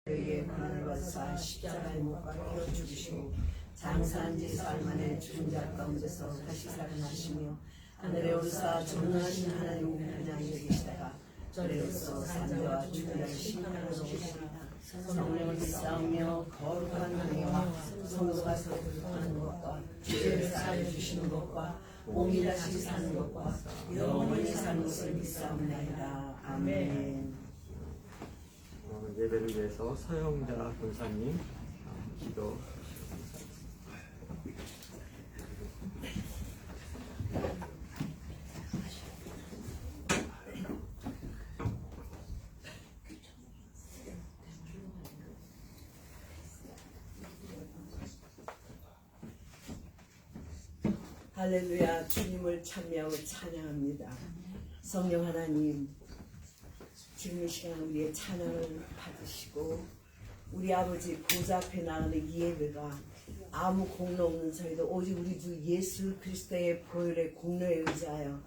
그의 고난을 받사 십자가에 못 박혀 죽으시고 장사한 지 사흘 만에 죽은 자 가운데서 다시 살아나시며 하늘에 오르사 전능하신 하나님 우편에 앉아 계시다가 저리로서 산자와 죽은 심판하러 오시리라. 성령을 믿사오며 거룩한 은혜와 성도가 서로 교통하는 것과 죄를 사하여 주시는 것과 몸이 다시 사는 것과 영원히 사는 것을 믿사옵나이다. 아멘. 예배를 위해서 서영자 권사님 기도. 할렐루야. 주님을 찬미하고 찬양합니다. 성령 하나님, 지금 이 시간 우리의 찬양을 받으시고 우리 아버지 보좌 앞에 나가는 이 예배가 아무 공로 없는 저희도 오직 우리 주 예수 그리스도의 보혈의 공로에 의지하여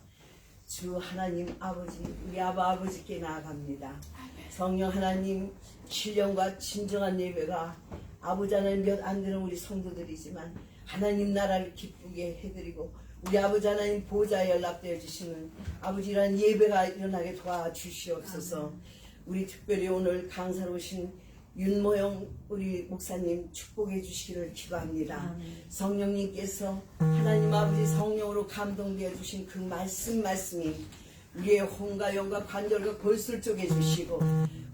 주 하나님 아버지, 우리 아버지께 나아갑니다. 성령 하나님, 신령과 진정한 예배가 아버지 하나님 몇 안 되는 우리 성도들이지만 하나님 나라를 기쁘게 해드리고 우리 아버지 하나님 보좌에 연락되어 주시는 아버지란 예배가 일어나게 도와주시옵소서. 우리 특별히 오늘 강사로 오신 윤모영 우리 목사님 축복해 주시기를 기도합니다. 성령님께서 하나님 아버지 성령으로 감동되어 주신 그 말씀이 우리의 혼과 영과 관절과 골수를 쪼개 주시고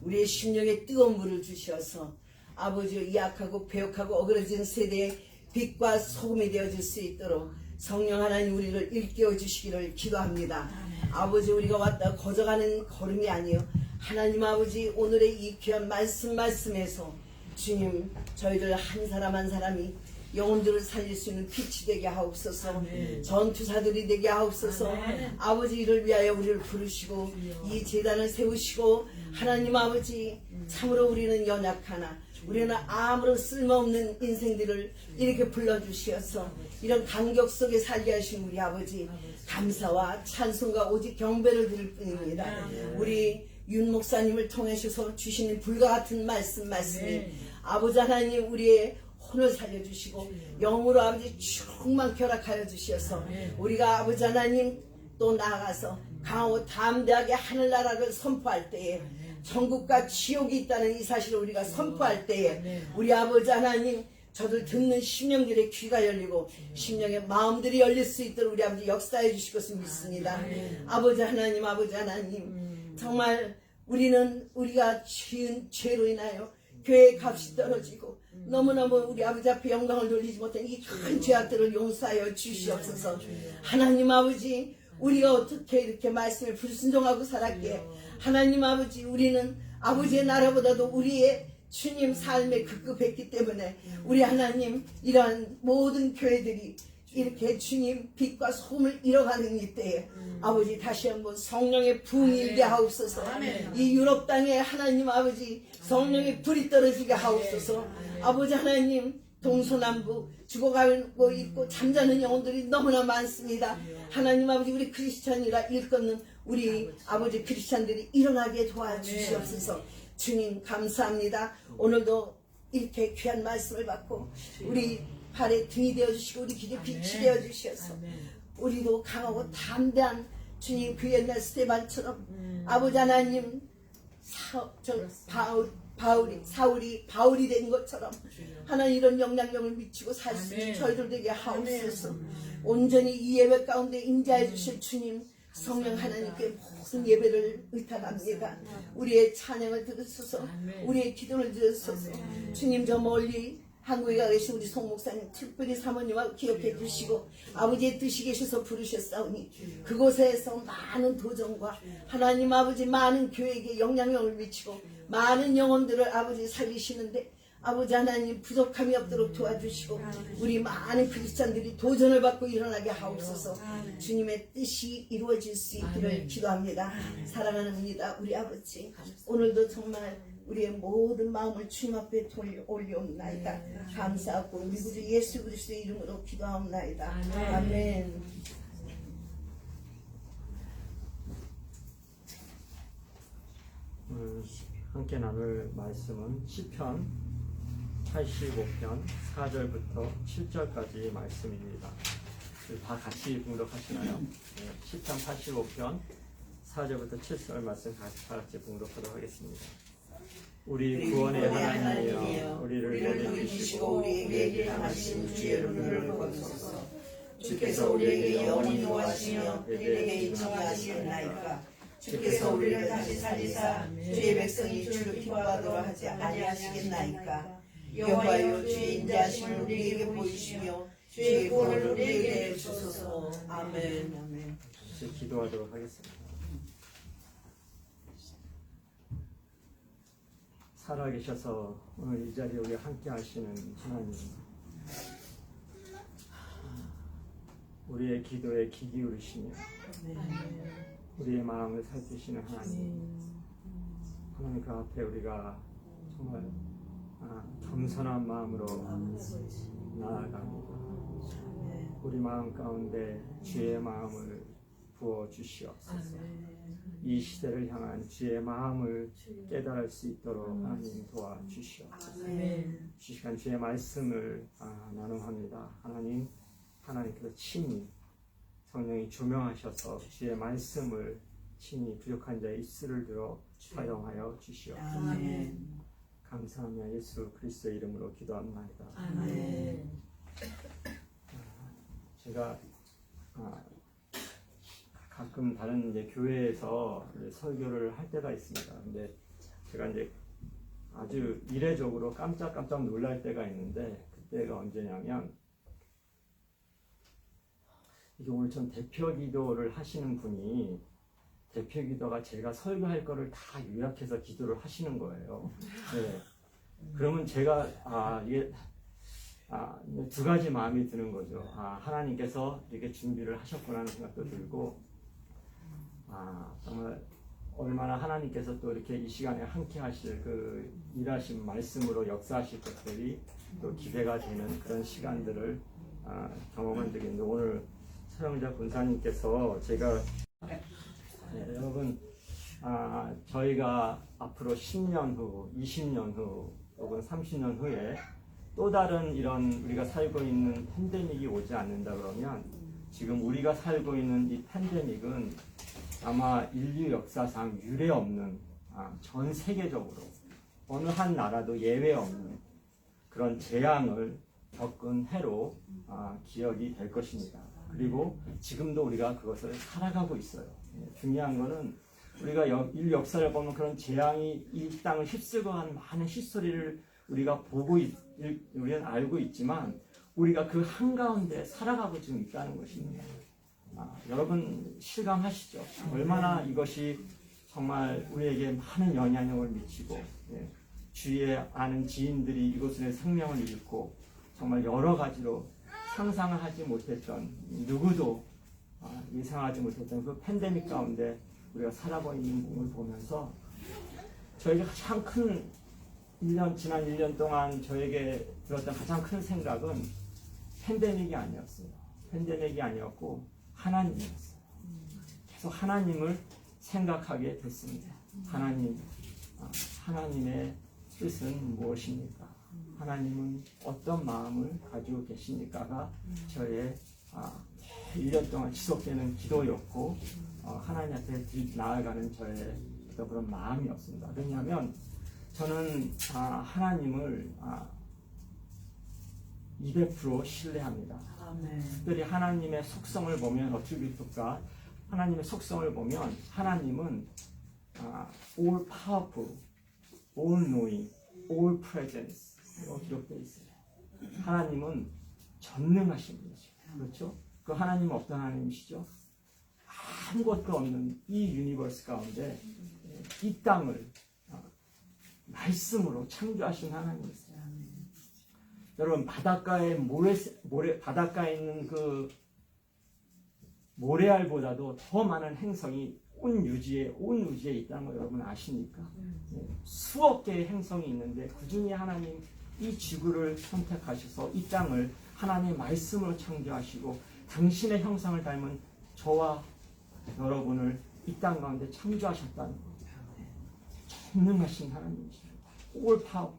우리의 심령에 뜨거운 물을 주셔서 아버지 약하고 배역하고 어그러진 세대에 빛과 소금이 되어줄 수 있도록 성령 하나님 우리를 일깨워 주시기를 기도합니다. 아버지, 우리가 왔다 거저가는 걸음이 아니요 하나님 아버지 오늘의 이 귀한 말씀에서 주님 저희들 한 사람 한 사람이 영혼들을 살릴 수 있는 빛이 되게 하옵소서. 전투사들이 되게 하옵소서. 아버지 이를 위하여 우리를 부르시고 이 제단을 세우시고 하나님 아버지 참으로 우리는 연약하나 우리는 아무런 쓸모없는 인생들을 이렇게 불러주시어서 이런 간격 속에 살게 하신 우리 아버지 감사와 찬송과 오직 경배를 드릴 뿐입니다. 우리 윤 목사님을 통하셔서 주시는 불과 같은 말씀이 아버지 하나님 우리의 혼을 살려주시고 영으로 아버지 충만 결합하여 주시어서 우리가 아버지 하나님 또 나아가서 강하고 담대하게 하늘나라를 선포할 때에 천국과 지옥이 있다는 이 사실을 우리가 선포할 때에 우리 아버지 하나님 저들 듣는 심령들의 귀가 열리고 심령의 마음들이 열릴 수 있도록 우리 아버지 역사해 주실 것을 믿습니다. 아버지 하나님 정말 우리가 지은 죄로 인하여 교회의 값이 떨어지고 너무너무 우리 아버지 앞에 영광을 돌리지 못한 이 큰 죄악들을 용서하여 주시옵소서. 하나님 아버지 우리가 어떻게 이렇게 말씀을 불순종하고 살았기에 하나님 아버지 우리는 아버지의 나라보다도 우리의 주님 삶에 급급했기 때문에 우리 하나님 이러한 모든 교회들이 이렇게 주님 빛과 소금을 잃어가는 이때에 아버지 다시 한번 성령의 부흥이 일게 하옵소서. 이 유럽 땅에 하나님 아버지 성령의 불이 떨어지게 하옵소서. 아버지 하나님 동서남북 죽어가고 있고 잠자는 영혼들이 너무나 많습니다. 하나님 아버지 우리 크리스찬이라 일컫는 우리 아버지 크리스찬들이 일어나게 도와주시옵소서. 주님 감사합니다. 오늘도 이렇게 귀한 말씀을 받고 우리 발에 등이 되어주시고 우리 길에 빛이 되어주셔서 우리도 강하고 담대한 주님 그 옛날 스테반처럼 아버지 하나님 사울이 바울이 된 것처럼 하나님 이런 영향력을 미치고 살 수 있는 저희들 되게 하옵소서. 온전히 이 예배 가운데 임재해 주실 주님 성령 하나님께 모든 예배를 의탁합니다. 우리의 찬양을 들으소서. 우리의 기도를 들으소서. 주님 저 멀리 한국에 가 계신 우리 송 목사님 특별히 사모님과 기억해 주시고 아버지의 뜻이 계셔서 부르셨사오니 그곳에서 많은 도전과 하나님 아버지 많은 교회에게 영향력을 미치고 많은 영혼들을 아버지 살리시는데 아버지 하나님 부족함이 없도록 도와주시고 우리 많은 크리스찬들이 도전을 받고 일어나게 하옵소서. 주님의 뜻이 이루어질 수 있기를 기도합니다. 사랑합니다 우리 아버지 오늘도 정말 우리의 모든 마음을 주님 앞에 올려옵나이다. 감사하고 우리 구주 예수 그리스도의 이름으로 기도하옵나이다. 아멘. 함께 나눌 말씀은 시편 85편 4절부터 7절까지 말씀입니다. 다 같이 봉독하시나요? 네, 시편 85편 4절부터 7절 말씀 다 같이 봉독하도록 하겠습니다. 우리 구원의 하나님이여 우리를 보내주시고 우리에게 향하신 주의 눈을 거두소서. 주께서 우리에게 영원히 노하시며 우리에게 인정하시옵나이까. 주께서 우리를 다시 살리사 주의 백성이 주를 기뻐하도록 하지 아니하시겠나이까. 여호와여 주의 인자하심을 우리에게 보이시며 주의 구원을 우리에게 주소서. 아멘. 아멘. 이제 기도하도록 하겠습니다. 살아계셔서 오늘 이 자리에 우리 함께 하시는 하나님, 우리의 기도에 귀 기울이시며 우리의 마음을 살피시는 하나님, 하나님 그 앞에 우리가 정말 겸손한 마음으로 나아갑니다. 우리 마음 가운데 주의 마음을 부어 주시옵소서. 이 시대를 향한 주의 마음을 깨달을 수 있도록 하나님 도와주시옵소서. 이 시간 주의 말씀을 나눔합니다. 하나님께서 친히 성령이 조명하셔서 주의 말씀을 친히 부족한 자의 입술을 들어 사용하여 주시옵소서. 감사하며 예수 그리스도의 이름으로 기도합니다. 아멘. 제가 가끔 다른 이제 교회에서 설교를 할 때가 있습니다. 근데 제가 이제 아주 이례적으로 깜짝 놀랄 때가 있는데, 그때가 언제냐면, 이게 오늘 전 대표 기도를 하시는 분이 대표 기도가 제가 설교할 거를 다 요약해서 기도를 하시는 거예요. 네. 그러면 제가 이게 두 가지 마음이 드는 거죠. 하나님께서 이렇게 준비를 하셨구나 하는 생각도 들고, 정말 얼마나 하나님께서 또 이렇게 이 시간에 함께 하실 그 일하신 말씀으로 역사하실 것들이 또 기대가 되는 그런 시간들을 경험한 적이 있는데, 오늘 서영자 군사님께서 제가 여러분 저희가 앞으로 10년 후, 20년 후 혹은 30년 후에 또 다른 이런 우리가 살고 있는 팬데믹이 오지 않는다 그러면, 지금 우리가 살고 있는 이 팬데믹은 아마 인류 역사상 유례 없는, 전 세계적으로 어느 한 나라도 예외 없는 그런 재앙을 겪은 해로 기억이 될 것입니다. 그리고 지금도 우리가 그것을 살아가고 있어요. 중요한 거는 우리가 인류 역사를 보면 그런 재앙이 이 땅을 휩쓸고 간 많은 히스토리를 우리가 우리는 알고 있지만, 우리가 그 한가운데 살아가고 지금 있다는 것입니다. 여러분 실감하시죠? 얼마나 이것이 정말 우리에게 많은 영향력을 미치고, 주위에 아는 지인들이 이곳에 생명을 잃고, 정말 여러 가지로 상상을 하지 못했던, 누구도 예상하지 못했던 그 팬데믹 가운데 우리가 살아가고 있는 부분을 보면서, 저에게 가장 큰 지난 1년 동안 저에게 들었던 가장 큰 생각은 팬데믹이 아니었어요. 팬데믹이 아니었고 하나님이었어요. 계속 하나님을 생각하게 됐습니다. 하나님의 뜻은 무엇입니까? 하나님은 어떤 마음을 가지고 계십니까가 저의 1년 동안 지속되는 기도였고, 하나님 앞에 나아가는 저의 그런 마음이었습니다. 왜냐하면 저는 하나님을 200% 신뢰합니다. 특별히 하나님의 속성을 보면 어떻게 될까? 하나님의 속성을 보면 하나님은 all powerful, all knowing, all presence 이렇게 기록되어 있어요. 하나님은 전능하신 분이죠. 그렇죠? 그 하나님은 어떤 하나님이시죠? 아무것도 없는 이 유니버스 가운데 이 땅을 말씀으로 창조하신 하나님이세요. 여러분, 바닷가에 바닷가에 있는 그 모래알보다도 더 많은 행성이 온 우주에 있다는 거 여러분 아십니까? 수억 개의 행성이 있는데 그 중에 하나님 이 지구를 선택하셔서 이 땅을 하나님의 말씀으로 창조하시고 당신의 형상을 닮은 저와 여러분을 이 땅 가운데 창조하셨다는 거예요. 전능하신 하나님이십니다. 올 파워.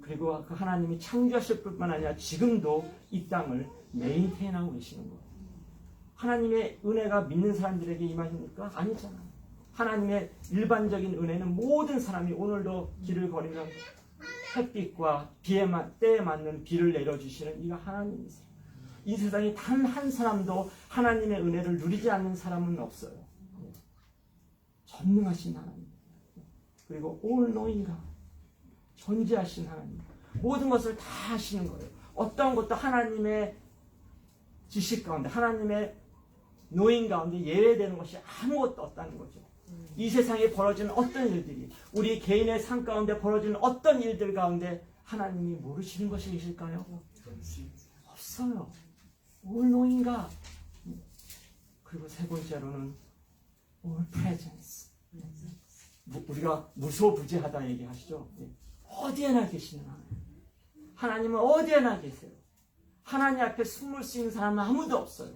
그리고 그 하나님이 창조하실 뿐만 아니라 지금도 이 땅을 메인테인하고 계시는 거예요. 하나님의 은혜가 믿는 사람들에게 임하십니까? 아니잖아요. 하나님의 일반적인 은혜는 모든 사람이 오늘도 길을 걸으면 햇빛과 때에 맞는 비를 내려주시는 이가 하나님이세요. 이 세상에 단 한 사람도 하나님의 은혜를 누리지 않는 사람은 없어요. 전능하신 하나님, 그리고 all knowing God, 존재하신 하나님, 모든 것을 다 하시는 거예요. 어떤 것도 하나님의 지식 가운데, 하나님의 노인 가운데 예외되는 것이 아무것도 없다는 거죠. 이 세상에 벌어지는 어떤 일들이, 우리 개인의 삶 가운데 벌어지는 어떤 일들 가운데 하나님이 모르시는 것이 계실까요? 없어요. all knowing God. 그리고 세 번째로는 all presence. 우리가 무소부재하다 얘기하시죠. 어디에나 계시는 하나님. 하나님은 어디에나 계세요. 하나님 앞에 숨을 수 있는 사람은 아무도 없어요.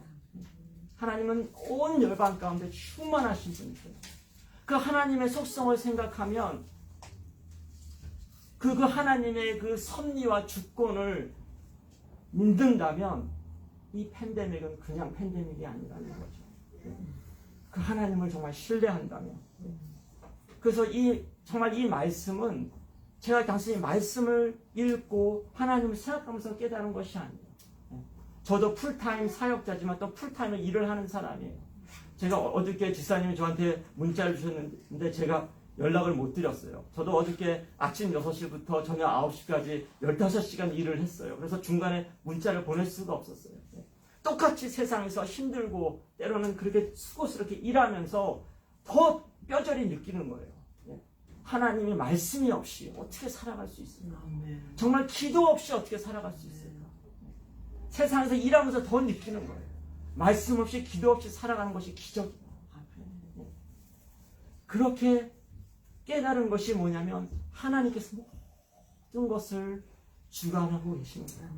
하나님은 온 열방 가운데 충만하신 분이세요. 그 하나님의 속성을 생각하면 그 하나님의 그 섭리와 주권을 믿는다면 이 팬데믹은 그냥 팬데믹이 아니라는 거죠. 그 하나님을 정말 신뢰한다면. 그래서 정말 이 말씀은 제가 단순히 말씀을 읽고 하나님을 생각하면서 깨달은 것이 아니에요. 저도 풀타임 사역자지만 또 풀타임을 일을 하는 사람이에요. 제가 어저께 지사님이 저한테 문자를 주셨는데 제가 연락을 못 드렸어요. 저도 어저께 아침 6시부터 저녁 9시까지 15시간 일을 했어요. 그래서 중간에 문자를 보낼 수가 없었어요. 똑같이 세상에서 힘들고 때로는 그렇게 수고스럽게 일하면서 더 뼈저리 느끼는 거예요. 하나님이 말씀이 없이 어떻게 살아갈 수 있을까? 정말 기도 없이 어떻게 살아갈 수 있을까? 세상에서 일하면서 더 느끼는 거예요. 말씀 없이 기도 없이 살아가는 것이 기적이다. 그렇게 깨달은 것이 뭐냐면 하나님께서 모든 것을 주관하고 계십니다.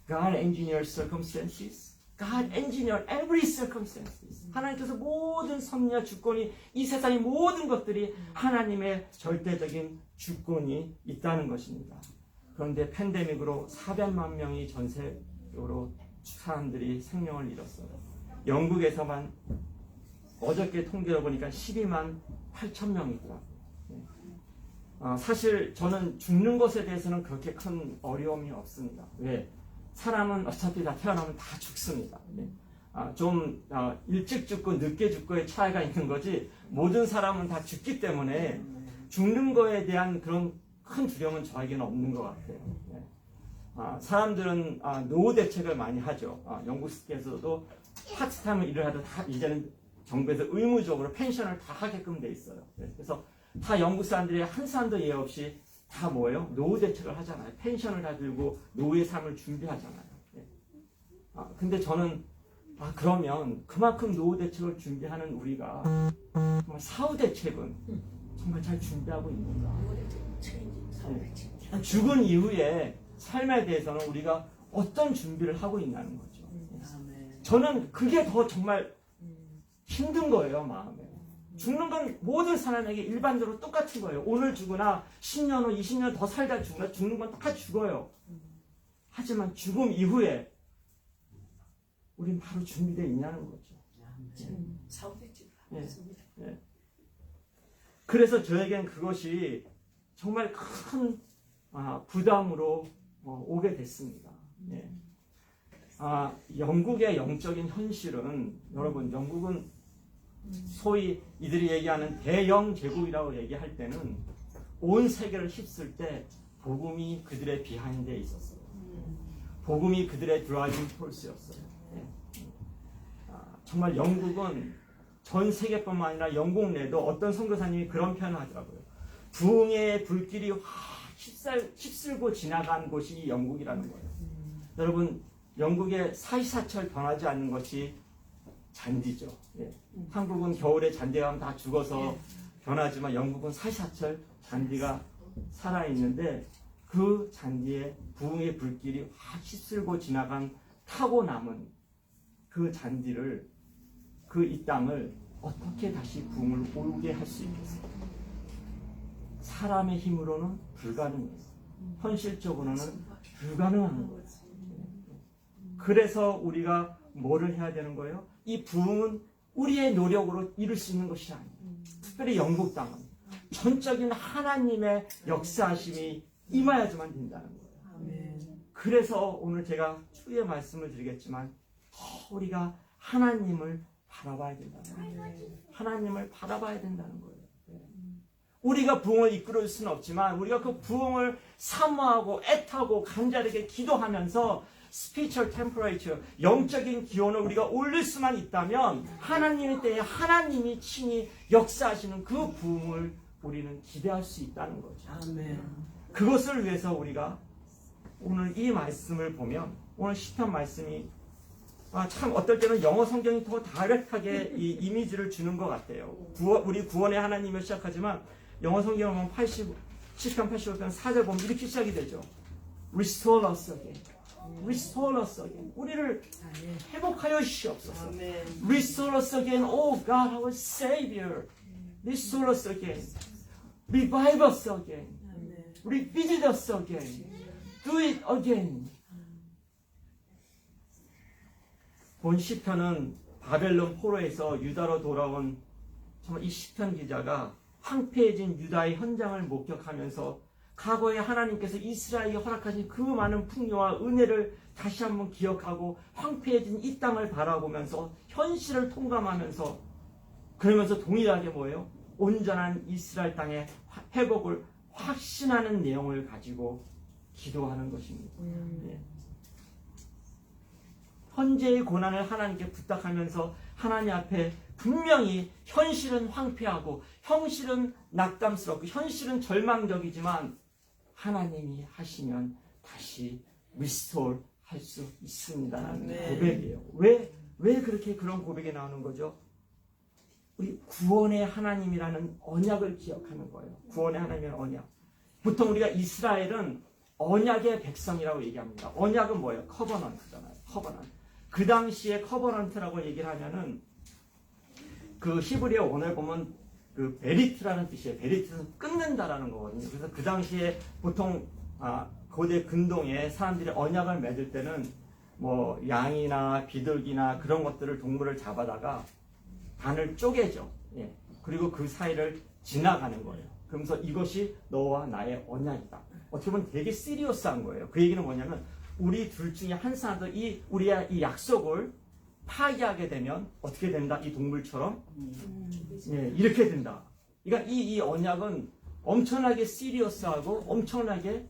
God engineers circumstances. God engineered every circumstances. 하나님께서 모든 섭리와 주권이 이 세상의 모든 것들이 하나님의 절대적인 주권이 있다는 것입니다. 그런데 팬데믹으로 400만 명이 전세적으로 사람들이 생명을 잃었어요. 영국에서만 어저께 통계를 보니까 12만 8천 명이더라고요. 사실 저는 죽는 것에 대해서는 그렇게 큰 어려움이 없습니다. 왜? 사람은 어차피 다 태어나면 다 죽습니다. 좀 일찍 죽고 늦게 죽고의 차이가 있는 거지 모든 사람은 다 죽기 때문에 죽는 거에 대한 그런 큰 두려움은 저에게는 없는 것 같아요. 사람들은 노후 대책을 많이 하죠. 영국에서도 파트타임 일을 하도 다 이제는 정부에서 의무적으로 펜션을 다 하게끔 돼 있어요. 그래서 다 영국 사람들이 한 사람도 예외 없이 다 뭐예요? 노후 대책을 하잖아요. 펜션을 다 들고 노후의 삶을 준비하잖아요. 근데 저는 그러면 그만큼 노후 대책을 준비하는 우리가 정말 사후 대책은 정말 잘 준비하고 있는가? 죽은 이후에 삶에 대해서는 우리가 어떤 준비를 하고 있냐는 거죠. 저는 그게 더 정말 힘든 거예요, 마음에. 죽는 건 모든 사람에게 일반적으로 똑같은 거예요. 오늘 죽으나 10년 후, 20년 더 살다 죽으나 죽는 건 다 죽어요. 하지만 죽음 이후에 우린 바로 준비되어 있냐는 거죠. 네. 그래서 저에겐 그것이 정말 큰 부담으로 오게 됐습니다. 영국의 영적인 현실은 여러분, 영국은 소위 이들이 얘기하는 대영 제국이라고 얘기할 때는 온 세계를 휩쓸 때 복음이 그들의 비하인드에 있었어요. 복음이 그들의 드라이빙 폴스였어요. 정말 영국은 전 세계뿐만 아니라 영국 내도 어떤 선교사님이 그런 표현을 하더라고요. 부흥의 불길이 휩쓸고 지나간 곳이 이 영국이라는 거예요. 여러분, 영국의 사시사철 변하지 않는 것이 잔디죠. 한국은 겨울에 잔디가 하면 다 죽어서 변하지만 영국은 사시사철 잔디가 살아있는데 그 잔디에 부흥의 불길이 확 휩쓸고 지나간 타고 남은 그 잔디를 이 땅을 어떻게 다시 부흥을 오게 할 수 있겠어요? 사람의 힘으로는 불가능해요. 현실적으로는 불가능한 거예요. 그래서 우리가 뭐를 해야 되는 거예요? 이 부흥은 우리의 노력으로 이룰 수 있는 것이 아니에요. 특별히 영국 땅은 전적인 하나님의 역사하심이 임하야지만 된다는 거예요. 그래서 오늘 제가 추후에 말씀을 드리겠지만 더 우리가 하나님을 바라봐야 된다는 거예요. 하나님을 바라봐야 된다는 거예요. 우리가 부흥을 이끌어줄 수는 없지만 우리가 그 부흥을 사모하고 애타고 간절하게 기도하면서 spiritual temperature, 영적인 기온을 우리가 올릴 수만 있다면 하나님의 때에 하나님이 친히 역사하시는 그 부흥을 우리는 기대할 수 있다는 거죠. 아멘. 그것을 위해서 우리가 오늘 이 말씀을 보면 오늘 시편 말씀이 참 어떨 때는 영어 성경이 더 다이렉트하게 이 이미지를 주는 것 같아요. 우리 구원의 하나님을 시작하지만 영어 성경을 보면 시편 85편 4절 보면 이렇게 시작이 되죠. Restore us again. Restore us again. 우리를 회복하여 주시옵소서. Restore us again, oh God, our Savior. Restore us again. Revive us again. Revisit us again. Do it again. 본 시편은 바벨론 포로에서 유다로 돌아온 정말 이 시편 기자가 황폐해진 유다의 현장을 목격하면서 과거에 하나님께서 이스라엘에게 허락하신 그 많은 풍요와 은혜를 다시 한번 기억하고 황폐해진 이 땅을 바라보면서 현실을 통감하면서 그러면서 동일하게 뭐예요? 온전한 이스라엘 땅의 회복을 확신하는 내용을 가지고 기도하는 것입니다. 예. 현재의 고난을 하나님께 부탁하면서 하나님 앞에 분명히 현실은 황폐하고 현실은 낙담스럽고 현실은 절망적이지만 하나님이 하시면 다시 리스토어 할 수 있습니다라는 고백이에요. 왜 그렇게 그런 고백이 나오는 거죠? 우리 구원의 하나님이라는 언약을 기억하는 거예요. 구원의 하나님의 언약. 보통 우리가 이스라엘은 언약의 백성이라고 얘기합니다. 언약은 뭐예요? 커버넌트잖아요. 커버넌트. 그 당시에 커버넌트라고 얘기를 하면은 그 히브리어 원어를 보면 그 베리트라는 뜻이에요. 베리트는 끊는다라는 거거든요. 그래서 그 당시에 보통 고대 근동에 사람들이 언약을 맺을 때는 뭐 양이나 비둘기나 그런 것들을 동물을 잡아다가 반을 쪼개죠. 예. 그리고 그 사이를 지나가는 거예요. 그러면서 이것이 너와 나의 언약이다. 어떻게 보면 되게 시리어스한 거예요. 그 얘기는 뭐냐면 우리 둘 중에 한 사람도 우리의 이 약속을 파기하게 되면 어떻게 된다? 이 동물처럼 예, 이렇게 된다. 그러니까 이 언약은 엄청나게 시리어스하고 엄청나게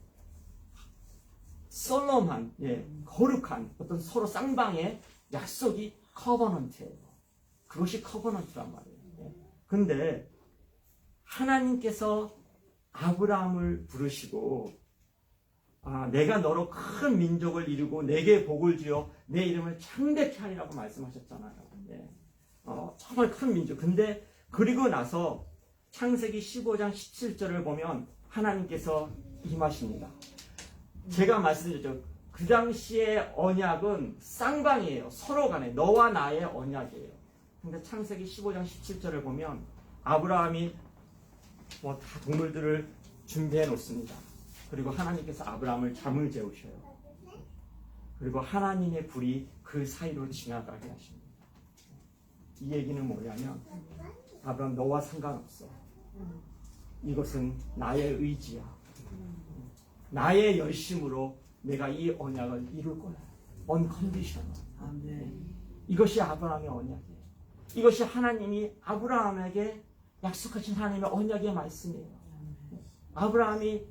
썰럼한, 예, 거룩한 어떤 서로 쌍방의 약속이 커버넌트예요. 그것이 커버넌트란 말이에요. 예. 근데 하나님께서 아브라함을 부르시고 내가 너로 큰 민족을 이루고 내게 복을 주어 내 이름을 창대케 하리라고 말씀하셨잖아요. 예. 정말 큰 민족. 근데 그리고 나서 창세기 15장 17절을 보면 하나님께서 임하십니다. 제가 말씀드렸죠. 그 당시의 언약은 쌍방이에요. 서로 간에 너와 나의 언약이에요. 근데 창세기 15장 17절을 보면 아브라함이 다 동물들을 준비해 놓습니다. 그리고 하나님께서 아브라함을 잠을 재우셔요. 그리고 하나님의 불이 그 사이로 지나가게 하십니다. 이 얘기는 뭐냐면 아브라함 너와 상관없어. 이것은 나의 의지야. 나의 열심으로 내가 이 언약을 이룰 거야. Unconditional. 이것이 아브라함의 언약이에요. 이것이 하나님이 아브라함에게 약속하신 하나님의 언약의 말씀이에요. 아브라함이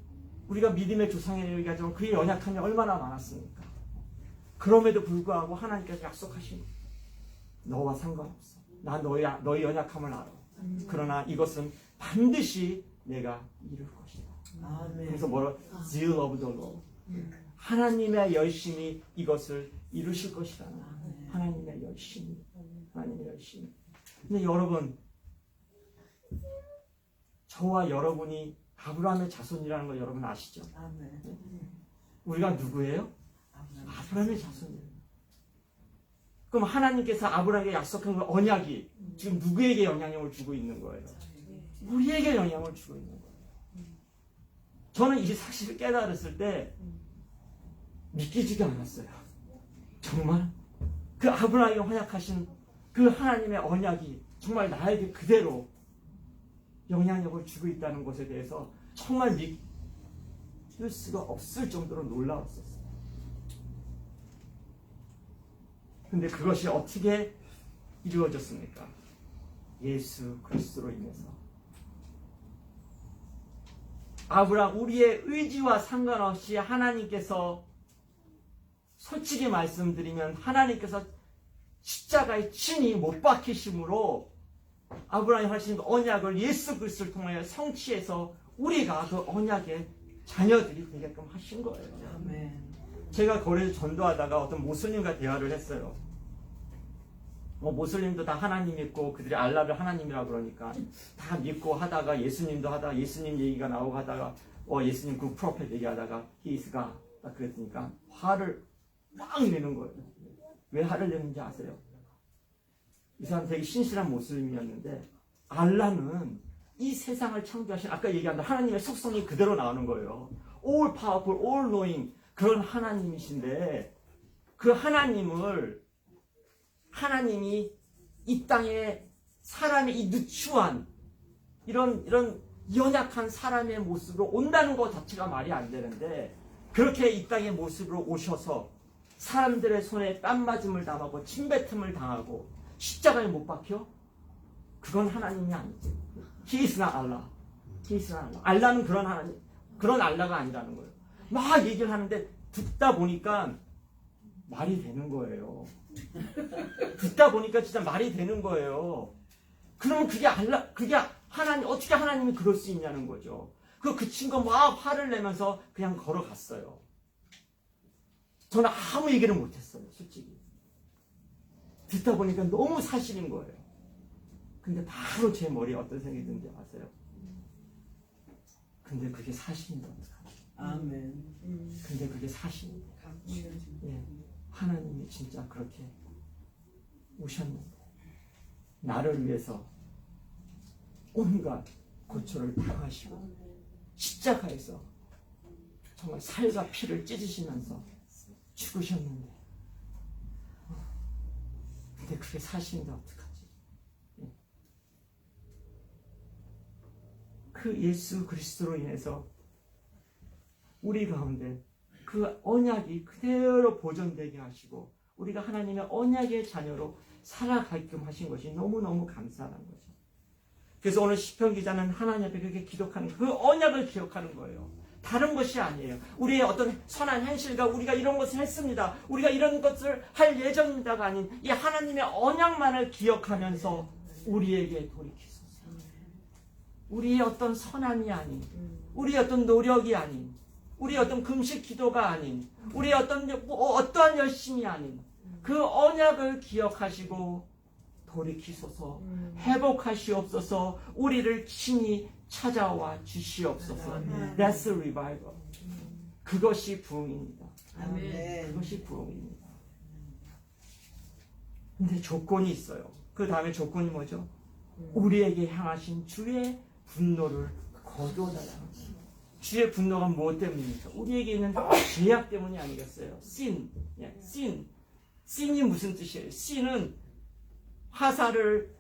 우리가 믿음의 조상이라고 얘기하지만 그의 연약함이 얼마나 많았습니까? 그럼에도 불구하고 하나님께서 약속하신 너와 상관없어. 나 너의 연약함을 알아. 그러나 이것은 반드시 내가 이룰 것이다. 그래서 뭐라? Zeal of the Lord. 하나님의 열심이 이것을 이루실 것이라는 하나님의 열심이. 하나님의 열심이. 근데 여러분, 저와 여러분이 아브라함의 자손이라는 거 여러분 아시죠? 우리가 누구예요? 아브라함의 자손이에요. 그럼 하나님께서 아브라함에게 약속한 그 언약이 지금 누구에게 영향력을 주고 있는 거예요? 우리에게 영향을 주고 있는 거예요. 저는 이 사실을 깨달았을 때 믿기지가 않았어요. 정말 그 아브라함에게 허락하신 그 하나님의 언약이 정말 나에게 그대로 영향력을 주고 있다는 것에 대해서 정말 믿을 수가 없을 정도로 놀라웠었어요. 근데 그것이 어떻게 이루어졌습니까? 예수 그리스도로 인해서. 아브라함, 우리의 의지와 상관없이 하나님께서, 솔직히 말씀드리면 하나님께서 십자가에 친히 못 박히심으로 아브라함이 하신 그 언약을 예수 그리스도를 통하여 성취해서 우리가 그 언약의 자녀들이 되게끔 하신 거예요. 아멘. 제가 거리에서 전도하다가 어떤 모슬림과 대화를 했어요. 모슬림도 다 하나님 믿고 그들이 알라를 하나님이라고 그러니까 다 믿고 하다가 예수님도 하다가 예수님 얘기가 나오고 하다가 예수님 그 프로페트 얘기하다가 He is God 딱 그랬으니까 화를 막 내는 거예요. 왜 화를 내는지 아세요? 이 사람 되게 신실한 모슬림이었는데 알라는 이 세상을 창조하신 아까 얘기한 하나님의 속성이 그대로 나오는 거예요. All powerful, all knowing 그런 하나님이신데 그 하나님이 이 땅에 사람의 이 누추한 이런 연약한 사람의 모습으로 온다는 것 자체가 말이 안 되는데 그렇게 이 땅의 모습으로 오셔서 사람들의 손에 뺨맞음을 당하고 침뱉음을 당하고 십자가에 못 박혀? 그건 하나님이 아니지. He is not Allah. He is not Allah. 알라는 그런 하나님, 그런 알라가 아니라는 거예요. 막 얘기를 하는데 듣다 보니까 말이 되는 거예요. 듣다 보니까 진짜 말이 되는 거예요. 그러면 그게 하나님, 어떻게 하나님이 그럴 수 있냐는 거죠. 그 친구가 막 화를 내면서 그냥 걸어갔어요. 저는 아무 얘기를 못했어요, 솔직히. 듣다 보니까 너무 사실인 거예요. 근데 바로 제 머리에 어떤 생각이 드는지 아세요? 근데 그게 사실인데 어떡하지? 아멘. 근데 그게 사실인데. 예, 하나님이 진짜 그렇게 오셨는데 나를 위해서 온갖 고초를 당하시고 십자가에서 정말 살과 피를 찢으시면서 죽으셨는데 근데 그게 사실인데 어떡하지? 예. 그 예수 그리스도로 인해서 우리 가운데 그 언약이 그대로 보존되게 하시고 우리가 하나님의 언약의 자녀로 살아가게끔 하신 것이 너무너무 감사한 거죠. 그래서 오늘 시편 기자는 하나님 앞에 그렇게 기록하는 그 언약을 기억하는 거예요. 다른 것이 아니에요. 우리의 어떤 선한 현실과 우리가 이런 것을 했습니다. 우리가 이런 것을 할 예정입니다가 아닌 이 하나님의 언약만을 기억하면서 우리에게 돌이키소서. 우리의 어떤 선함이 아닌 우리의 어떤 노력이 아닌 우리의 어떤 금식 기도가 아닌 우리의 어떠한 열심이 아닌 그 언약을 기억하시고 돌이키소서 회복하시옵소서 우리를 친히 찾아와 주시옵소서. That's a revival. 그것이 부흥입니다. 아멘. 그것이 부흥입니다. 근데 조건이 있어요. 그 다음에 조건이 뭐죠? 우리에게 향하신 주의 분노를 거두어달라. 주의 분노가 무엇 때문입니까? 우리에게 있는 죄악 때문이 아니겠어요? sin. sin이 무슨 뜻이에요? sin은 화살을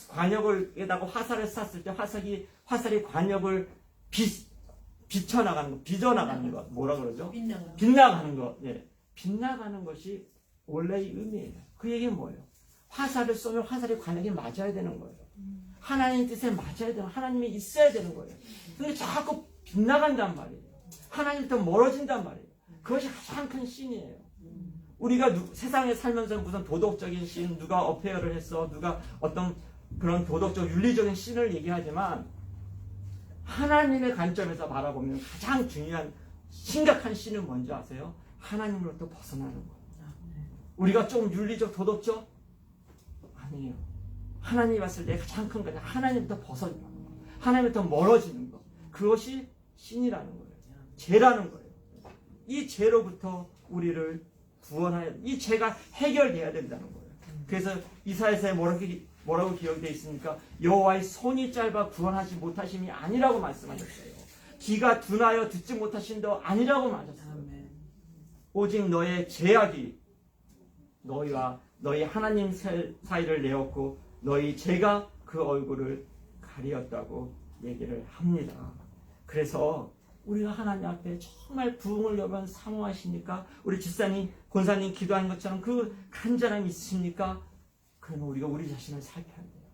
관역에다가 화살을 쐈을 때 화살이 관역을 빚어나가는 것. 뭐라 그러죠? 빗나가는 것. 예. 빗나가는 것이 원래의 의미예요. 그 얘기는 뭐예요? 화살을 쏘면 화살이 관역에 맞아야 되는 거예요. 하나님 뜻에 맞아야 되는, 하나님이 있어야 되는 거예요. 근데 자꾸 빗나간단 말이에요. 하나님부터 멀어진단 말이에요. 그것이 가장 큰 신이에요. 우리가 세상에 살면서 무슨 도덕적인 신, 누가 어페어를 했어, 누가 어떤 그런 도덕적, 윤리적인 신을 얘기하지만 하나님의 관점에서 바라보면 가장 중요한, 심각한 신은 뭔지 아세요? 하나님으로부터 벗어나는 거예요. 우리가 좀 윤리적, 도덕적? 아니에요. 하나님이 봤을 때 가장 큰 거는 하나님부터 벗어나는 거, 하나님부터 멀어지는 거. 그것이 신이라는 거예요. 죄라는 거예요. 이 죄로부터 우리를 구원하여 이 죄가 해결돼야 된다는 거예요. 그래서 이사야서에 뭐라고 기록되어 있습니까? 여호와의 손이 짧아 구원하지 못하심이 아니라고 말씀하셨어요. 귀가 둔하여 듣지 못하심도 아니라고 말하셨어요. 아멘. 오직 너의 죄악이 너희와 너희 하나님 사이를 내었고 너희 죄가 그 얼굴을 가리었다고 얘기를 합니다. 그래서 우리가 하나님 앞에 정말 부흥을 여러분 사모하십니까? 우리 집사님, 권사님 기도하는 것처럼 그 간절함이 있습니까? 그러면 우리가 우리 자신을 살펴야 돼요.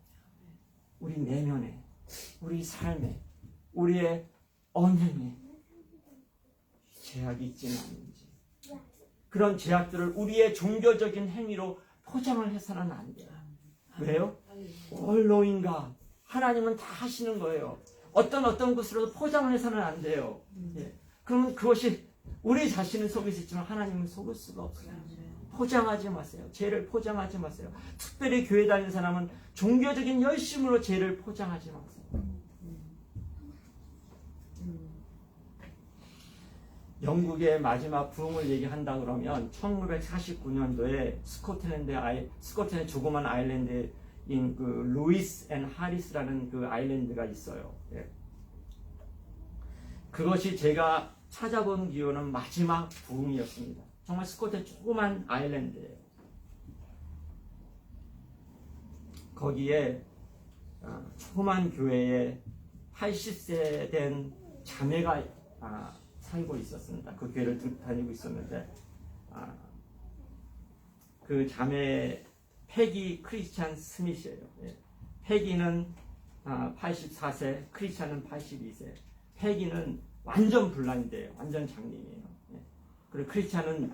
우리 내면에, 우리 삶에, 우리의 언행에 죄악이 있지는 않은지, 그런 죄악들을 우리의 종교적인 행위로 포장을 해서는 안 돼요. 왜요? 언로인가 하나님은 다 하시는 거예요. 어떤 것으로도 포장을 해서는 안 돼요. 예. 그러면 그것이 우리 자신을 속일 수 있지만 하나님은 속을 수가 없어요. 포장하지 마세요. 죄를 포장하지 마세요. 특별히 교회 다니는 사람은 종교적인 열심으로 죄를 포장하지 마세요. 영국의 마지막 부흥을 얘기한다 그러면 1949년도에 스코틀랜드 조그만 아일랜드인 그 루이스 앤 하리스라는 그 아일랜드가 있어요. 예. 그것이 제가 찾아본 기호는 마지막 부흥이었습니다. 정말 스코틀랜드 조그만 아일랜드예요. 거기에 조그만 교회에 80세 된 자매가 살고 있었습니다. 그 교회를 다니고 있었는데 그 자매 패기 크리스찬 스미스예요. 예. 패기는 84세, 크리스찬은 82세. 패기는 완전 블라인드예요. 완전 장님이에요. 예. 그리고 크리스찬은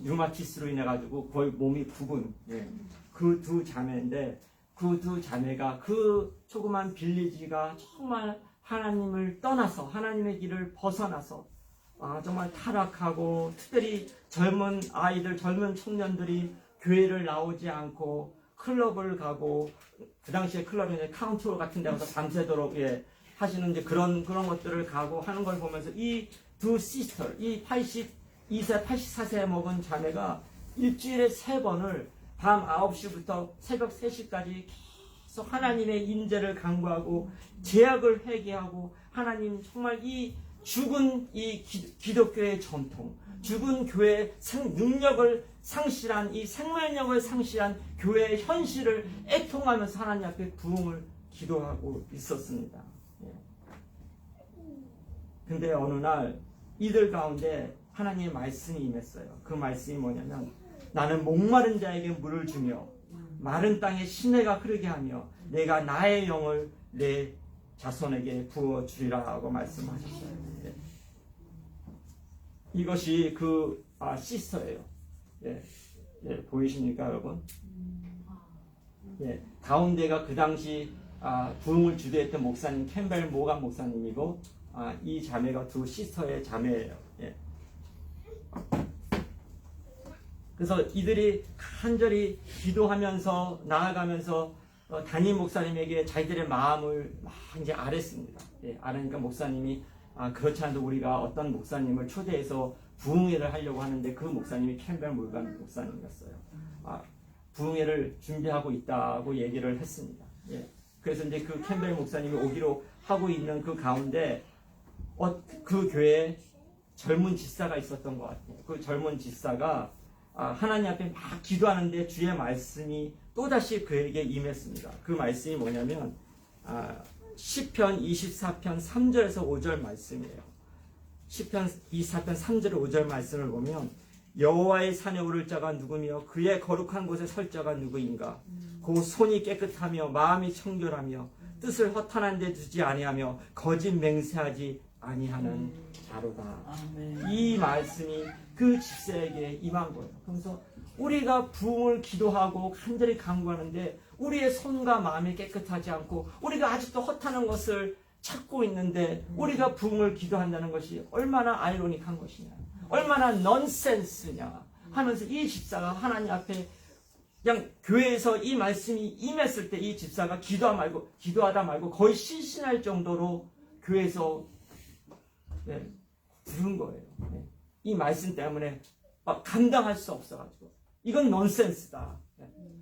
류마티스로 인해 가지고 거의 몸이 부분. 예. 그 두 자매인데 그 두 자매가 그 조그만 빌리지가 정말 하나님을 떠나서 하나님의 길을 벗어나서 정말 타락하고 특별히 젊은 아이들, 젊은 청년들이 교회를 나오지 않고 클럽을 가고 그 당시에 클럽이 이제 카운트홀 같은 데 가서 밤새도록 하시는 이제 그런 것들을 가고 하는 걸 보면서 이 두 시스터, 이 82세, 84세에 먹은 자매가 일주일에 3번을 밤 9시부터 새벽 3시까지 계속 하나님의 인재를 간구하고 죄악을 회개하고 하나님 정말 이 죽은 이 기독교의 전통, 죽은 교회의 능력을 상실한 이 생명력을 상실한 교회의 현실을 애통하면서 하나님 앞에 부흥을 기도하고 있었습니다. 근데 어느 날 이들 가운데 하나님의 말씀이 임했어요. 그 말씀이 뭐냐면 나는 목마른 자에게 물을 주며 마른 땅에 시내가 흐르게 하며 내가 나의 영을 내 자손에게 부어주리라 하고 말씀하셨어요. 이것이 그 시스터예요. 보이십니까 여러분? 가운데가 그 당시 부흥을 주도했던 목사님 캠벨 모간 목사님이고 이 자매가 두 시스터의 자매예요. 그래서 이들이 간절히 기도하면서 나아가면서 담임 목사님에게 자기들의 마음을 막 이제 아랬습니다. 아르니까 목사님이 그렇지 않아도 우리가 어떤 목사님을 초대해서 부흥회를 하려고 하는데 그 목사님이 캠벨 몰간 목사님이었어요. 부흥회를 준비하고 있다고 얘기를 했습니다. 그래서 이제 그 캠벨 목사님이 오기로 하고 있는 그 가운데 그 교회에 젊은 집사가 있었던 것 같아요. 그 젊은 집사가 하나님 앞에 막 기도하는데 주의 말씀이 또다시 그에게 임했습니다. 그 말씀이 뭐냐면 시편 24편 3절에서 5절 말씀이에요. 시편 24편 3절 5절 말씀을 보면 여호와의 산에 오를 자가 누구며 그의 거룩한 곳에 설 자가 누구인가? 그 손이 깨끗하며 마음이 청결하며 뜻을 허탄한 데 두지 아니하며 거짓 맹세하지 아니하는 자로다. 아멘. 이 말씀이 그 집사에게 임한 거예요. 그래서 우리가 부흥을 기도하고 간절히 간구하는데 우리의 손과 마음이 깨끗하지 않고 우리가 아직도 허탄한 것을 찾고 있는데 우리가 부흥을 기도한다는 것이 얼마나 아이러니한 것이냐, 얼마나 넌센스냐 하면서 이 집사가 하나님 앞에 그냥 교회에서 이 말씀이 임했을 때 이 집사가 기도하다 말고 거의 실신할 정도로 교회에서 부른 거예요. 이 말씀 때문에 감당할 수 없어가지고 이건 넌센스다.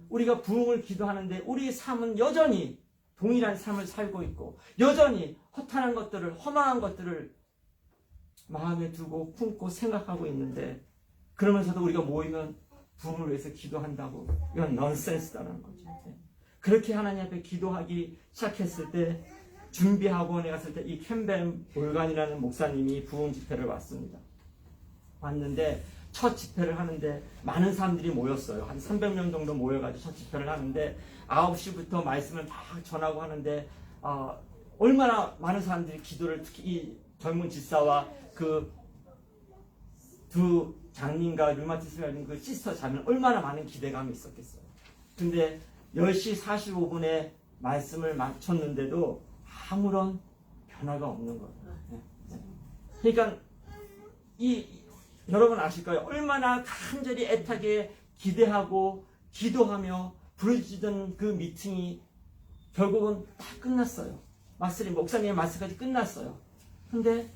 우리가 부흥을 기도하는데 우리 삶은 여전히 동일한 삶을 살고 있고 여전히 허탄한 것들을 허망한 것들을 마음에 두고 품고 생각하고 있는데 그러면서도 우리가 모이면 부흥을 위해서 기도한다고 이건 넌센스다라는 거죠. 그렇게 하나님 앞에 기도하기 시작했을 때 준비학원에 갔을 때 이 캠벨 볼간이라는 목사님이 부흥 집회를 왔습니다. 왔는데 첫 집회를 하는데 많은 사람들이 모였어요. 한 300명 정도 모여가지고 첫 집회를 하는데 9시부터 말씀을 막 전하고 하는데 얼마나 많은 사람들이 기도를 특히 이 젊은 집사와 그 두 장님과 류마티스가 있는 그 시스터 자매는 얼마나 많은 기대감이 있었겠어요. 근데 10시 45분에 말씀을 마쳤는데도 아무런 변화가 없는 거예요. 그러니까 여러분 아실 거예요. 얼마나 간절히 애타게 기대하고 기도하며 부르짖던 그 미팅이 결국은 다 끝났어요. 목사님의 말씀까지 끝났어요. 근데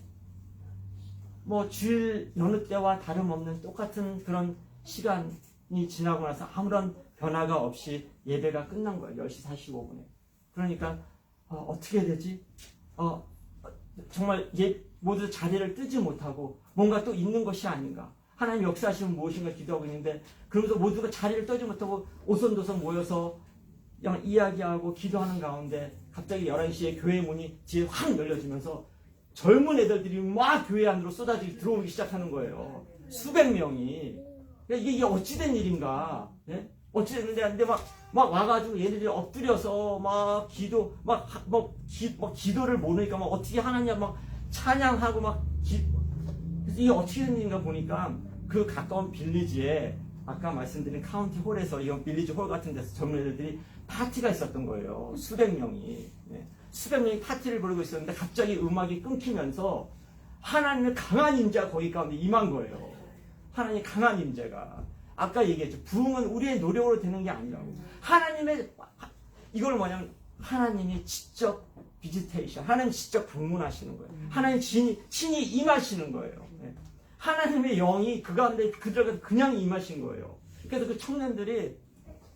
뭐 주일 여느 때와 다름없는 똑같은 그런 시간이 지나고 나서 아무런 변화가 없이 예배가 끝난 거예요. 10시 45분에. 그러니까 어떻게 해야 되지? 정말 모두 자리를 뜨지 못하고 뭔가 또 있는 것이 아닌가. 하나님 역사하시면 무엇인가 기도하고 있는데 그러면서 모두가 자리를 떠지 못하고 오손도손 모여서 그냥 이야기하고 기도하는 가운데 갑자기 11시에 교회 문이 뒤에 확 열려지면서 젊은 애들이 막 교회 안으로 쏟아지게 들어오기 시작하는 거예요. 수백 명이. 이게 어찌된 일인가. 예? 어찌됐는데 막 와가지고 얘네들이 엎드려서 막 기도를 모르니까 막 어떻게 하느냐 막 찬양하고 그래서 이게 어떻게 된 일인가 보니까 그 가까운 빌리지에 아까 말씀드린 카운티 홀에서 이건 빌리지 홀 같은 데서 젊은 애들이 파티가 있었던 거예요. 수백 명이. 예. 수백 명이 파티를 부르고 있었는데 갑자기 음악이 끊기면서 하나님의 강한 임재가 거기 가운데 임한 거예요. 하나님의 강한 임재가. 아까 얘기했죠. 부흥은 우리의 노력으로 되는 게 아니라고. 이걸 뭐냐면 하나님이 직접 비지테이션, 하나님 직접 방문하시는 거예요. 하나님 친히 임하시는 거예요. 하나님의 영이 그 가운데 그들에게 그냥 임하신 거예요. 그래서 그 청년들이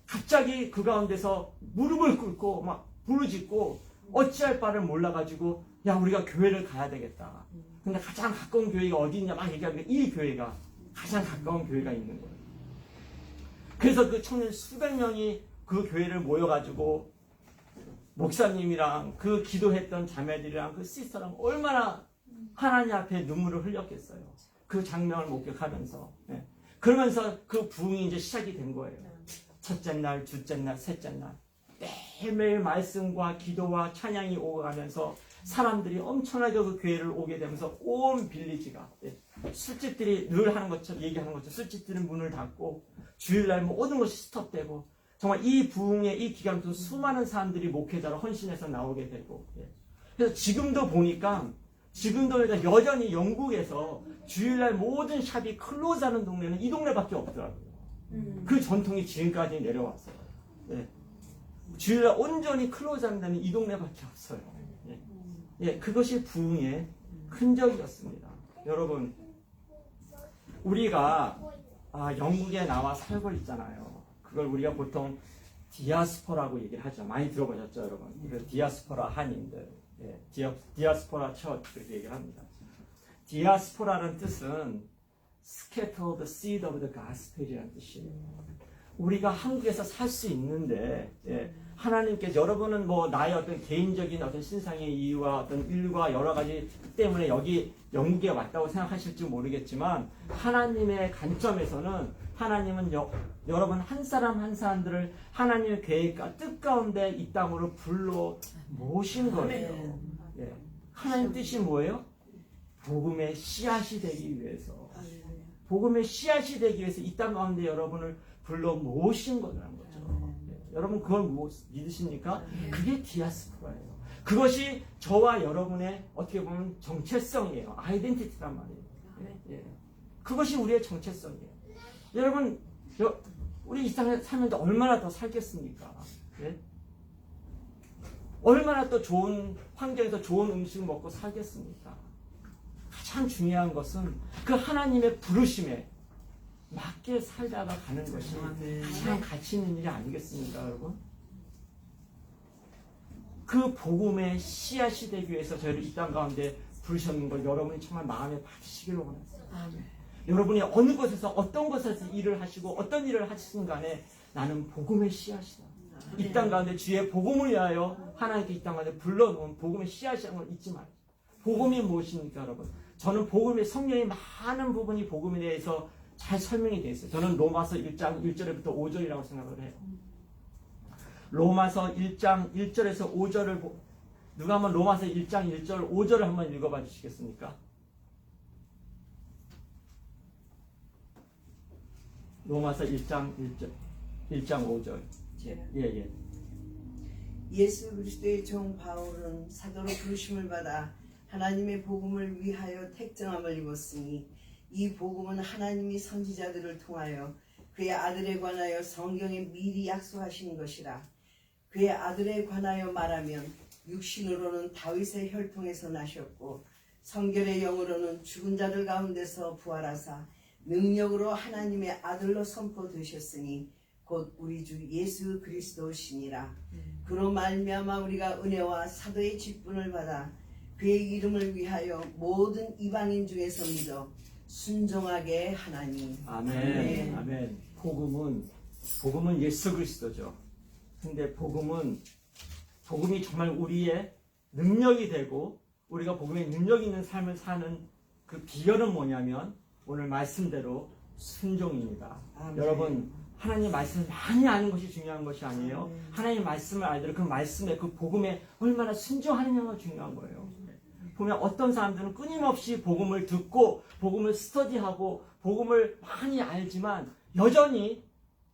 갑자기 그 가운데서 무릎을 꿇고 막 부르짖고 어찌할 바를 몰라가지고 야 우리가 교회를 가야 되겠다. 근데 가장 가까운 교회가 어디 있냐 막 얘기하니까 이 교회가 가장 가까운 교회가 있는 거예요. 그래서 그 청년 수백 명이 그 교회를 모여가지고 목사님이랑 그 기도했던 자매들이랑 그 시스터랑 얼마나 하나님 앞에 눈물을 흘렸겠어요. 그 장면을 목격하면서. 그러면서 그 부흥이 이제 시작이 된 거예요. 첫째 날, 둘째 날, 셋째 날. 매일매일 말씀과 기도와 찬양이 오가면서 사람들이 엄청나게 그 교회를 오게 되면서 온 빌리지가 술집들이 늘 하는 것처럼 얘기하는 것처럼 술집들은 문을 닫고 주일날 모든 것이 스톱되고 정말 이 부흥의 이 기간 동안 수많은 사람들이 목회자로 헌신해서 나오게 되고 그래서 지금도 보니까 여전히 영국에서 주일날 모든 샵이 클로즈하는 동네는 이 동네밖에 없더라고요. 그 전통이 지금까지 내려왔어요. 주일날 온전히 클로즈하는 데는 이 동네밖에 없어요. 그것이 부흥의 흔적이었습니다. 여러분, 우리가 영국에 나와 살고 있잖아요. 그걸 우리가 보통 디아스포라고 얘기를 하죠. 많이 들어보셨죠, 여러분? 그 디아스포라 한인들, 디아스포라 처치 그렇게 얘기를 합니다. 디아스포라는 뜻은 scatter the seed of the gospel이라는 뜻이에요. 우리가 한국에서 살 수 있는데 하나님께서 여러분은 뭐 나의 어떤 개인적인 어떤 신상의 이유와 어떤 일과 여러 가지 때문에 여기 영국에 왔다고 생각하실지 모르겠지만 하나님의 관점에서는 하나님은 여러분 한 사람 한 사람들을 하나님의 계획과 뜻 가운데 이 땅으로 불러 모신 거예요. 하나님 뜻이 뭐예요? 복음의 씨앗이 되기 위해서. 복음의 씨앗이 되기 위해서 이 땅 가운데 여러분을 불러 모신 거라는 거죠. 여러분 그걸 믿으십니까? 그게 디아스포라예요. 그것이 저와 여러분의 어떻게 보면 정체성이에요. 아이덴티티란 말이에요. 그것이 우리의 정체성이에요. 여러분 우리 이 땅에 살면서 얼마나 더 살겠습니까? 얼마나 또 좋은 환경에서 좋은 음식 먹고 살겠습니까? 가장 중요한 것은 그 하나님의 부르심에 맞게 살다가 가는 것이 가장 가치 있는 일이 아니겠습니까, 여러분? 그 복음의 씨앗이 되기 위해서 저희를 이 땅 가운데 부르셨는 걸 여러분이 정말 마음에 받으시기를 원합니다. 여러분이 어느 곳에서 어떤 곳에서 일을 하시고 어떤 일을 하시든 간에 나는 복음의 씨앗이다. 이 땅 가운데 주의 복음을 위하여 하나님께 이 땅 가운데 불러놓은 복음의 씨앗이라는 걸 잊지 말아요. 복음이 무엇입니까, 여러분? 저는 복음의 성령의 많은 부분이 복음에 대해서 잘 설명이 되어 있어요. 저는 로마서 1장 1절부터 5절이라고 생각을 해요. 로마서 1장 1절에서 5절을 누가 한번 로마서 1장 1절 5절을 한번 읽어봐 주시겠습니까? 로마서 1장 5절. 예. 예수 그리스도의 종 바울은 사도로 부르심을 받아 하나님의 복음을 위하여 택정함을 입었으니 이 복음은 하나님이 선지자들을 통하여 그의 아들에 관하여 성경에 미리 약속하신 것이라. 그의 아들에 관하여 말하면 육신으로는 다윗의 혈통에서 나셨고 성결의 영으로는 죽은 자들 가운데서 부활하사 능력으로 하나님의 아들로 선포되셨으니 곧 우리 주 예수 그리스도시니라. 그로 말미암아 우리가 은혜와 사도의 직분을 받아 그의 이름을 위하여 모든 이방인 중에서 믿어 순종하게 하나니. 아멘. 아멘. 복음은 예수 그리스도죠. 근데 복음이 정말 우리의 능력이 되고 우리가 복음의 능력 있는 삶을 사는 그 비결은 뭐냐면 오늘 말씀대로 순종입니다. 아멘. 여러분 하나님 말씀을 많이 아는 것이 중요한 것이 아니에요. 하나님 말씀을 알더라도 그 말씀에 그 복음에 얼마나 순종하느냐가 중요한 거예요. 보면 어떤 사람들은 끊임없이 복음을 듣고 복음을 스터디하고 복음을 많이 알지만 여전히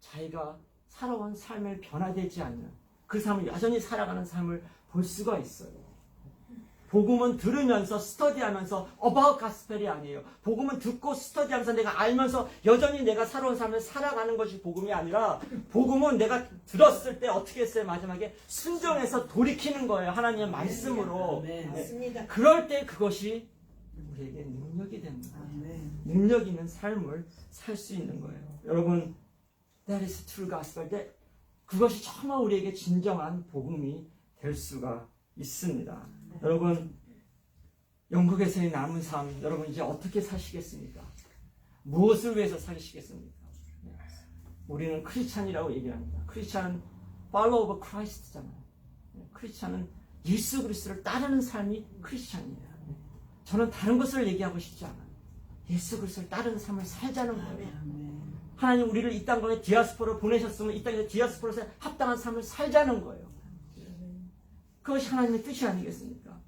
자기가 살아온 삶을 변화되지 않는 그 삶을 여전히 살아가는 삶을 볼 수가 있어요. 복음은 들으면서 스터디하면서 about gospel이 아니에요. 복음은 듣고 스터디하면서 내가 알면서 여전히 내가 살아온 삶을 살아가는 것이 복음이 아니라 복음은 내가 들었을 때 어떻게 했어요? 마지막에 순종해서 돌이키는 거예요. 하나님의 말씀으로. 네, 맞습니다. 그럴 때 그것이 우리에게 능력이 됩니다. 능력 있는 삶을 살 수 있는 거예요. 여러분 that is true gospel. 그것이 정말 우리에게 진정한 복음이 될 수가 있습니다. 여러분 영국에서의 남은 삶 여러분 이제 어떻게 사시겠습니까? 무엇을 위해서 사시겠습니까? 우리는 크리스찬이라고 얘기를 합니다. 크리스찬은 follow of Christ잖아요. 크리스찬은 예수 그리스도를 따르는 삶이 크리스찬이에요. 저는 다른 것을 얘기하고 싶지 않아요. 예수 그리스도를 따르는 삶을 살자는 거예요. 하나님 우리를 이 땅 가운데 디아스포라로 보내셨으면 이 땅에 디아스포라에서 합당한 삶을 살자는 거예요. 그것이 하나님의 뜻이 아니겠습니까?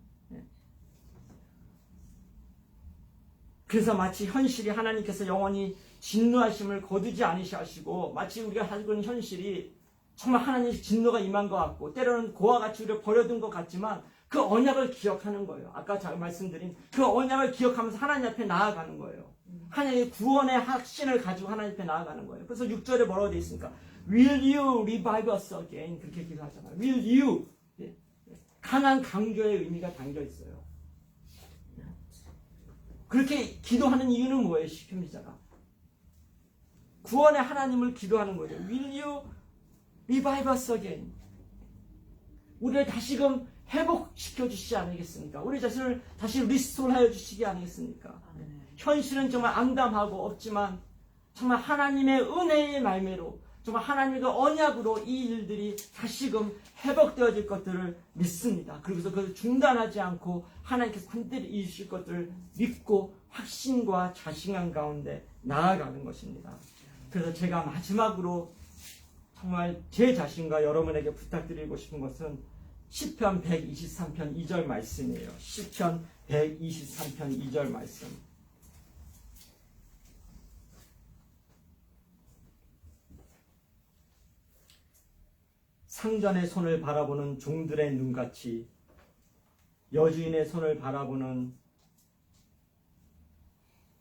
그래서 마치 현실이 하나님께서 영원히 진노하심을 거두지 않으시고 마치 우리가 살고 있는 현실이 정말 하나님의 진노가 임한 것 같고 때로는 고와 같이 우리를 버려둔 것 같지만 그 언약을 기억하는 거예요. 아까 제가 말씀드린 그 언약을 기억하면서 하나님 앞에 나아가는 거예요. 하나님의 구원의 확신을 가지고 하나님 앞에 나아가는 거예요. 그래서 6절에 뭐라고 되어 있습니까? Will you revive us again? 그렇게 기도하잖아요. Will you? 강한 강조의 의미가 담겨 있어요. 그렇게 기도하는 이유는 뭐예요? 시편 기자가 구원의 하나님을 기도하는 거죠. Will you revive us again? 우리를 다시금 회복시켜 주시지 않겠습니까? 우리 자신을 다시 리스토어하여 주시지 않겠습니까? 현실은 정말 암담하고 없지만 정말 하나님의 은혜의 말미로 정말 하나님의 언약으로 이 일들이 다시금 회복되어질 것들을 믿습니다. 그래서 그것을 중단하지 않고 하나님께서 반드시 이루실 것들을 믿고 확신과 자신감 가운데 나아가는 것입니다. 그래서 제가 마지막으로 정말 제 자신과 여러분에게 부탁드리고 싶은 것은 시편 123편 2절 말씀이에요. 시편 123편 2절 말씀. 상전의 손을 바라보는 종들의 눈같이 여주인의 손을 바라보는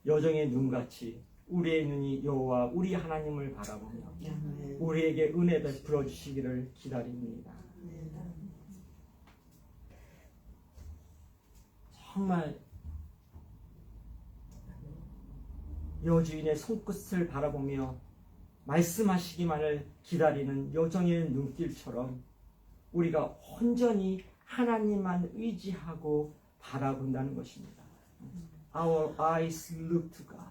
여정의 눈같이 우리의 눈이 여호와 우리 하나님을 바라보며 우리에게 은혜 베풀어 주시기를 기다립니다. 정말 여주인의 손끝을 바라보며 말씀하시기만을 기다리는 여정의 눈길처럼 우리가 온전히 하나님만 의지하고 바라본다는 것입니다. Our eyes look to God.